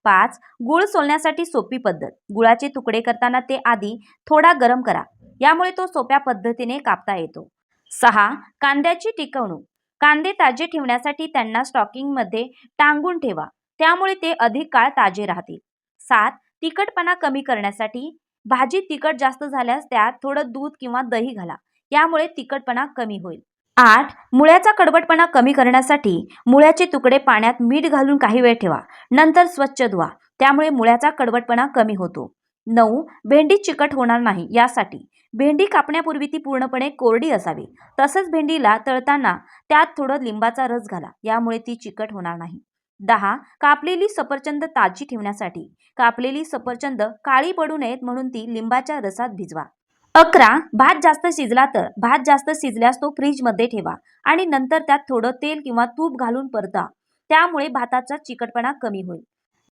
5. गूळ सोलण्यासाठी सोपी पद्धत. गुळाचे तुकडे करताना ते आधी थोडा गरम करा, यामुळे तो सोप्या पद्धतीने कापता येतो. 6. कांद्याची टिकवणूक. कांदे ताजे ठेवण्यासाठी त्यांना स्टॉकिंगमध्ये टांगून ठेवा, त्यामुळे ते अधिक काळ ताजे राहतील. 7. तिखटपणा कमी करण्यासाठी भाजीत तिखट जास्त झाल्यास त्यात थोडं दूध किंवा दही घाला, यामुळे तिखटपणा कमी होईल. 8. मुळ्याचा कडवटपणा कमी करण्यासाठी मुळ्याचे तुकडे पाण्यात मीठ घालून काही वेळ ठेवा, नंतर स्वच्छ धुवा, त्यामुळे मुळ्याचा कडवटपणा कमी होतो. 9. भेंडी चिकट होणार नाही यासाठी भेंडी कापण्यापूर्वी ती पूर्णपणे कोरडी असावी. तसंच भेंडीला तळताना त्यात थोडं लिंबाचा रस घाला, यामुळे ती चिकट होणार नाही. 10. कापलेली सफरचंद ताजी ठेवण्यासाठी कापलेली सफरचंद काळी पडू नयेत म्हणून ती लिंबाच्या रसात भिजवा. 11. भात जास्त शिजला तर भात जास्त शिजल्यास तो फ्रीजमध्ये ठेवा आणि नंतर त्यात थोडं तेल किंवा तूप घालून परता, त्यामुळे भाताचा चिकटपणा कमी होईल.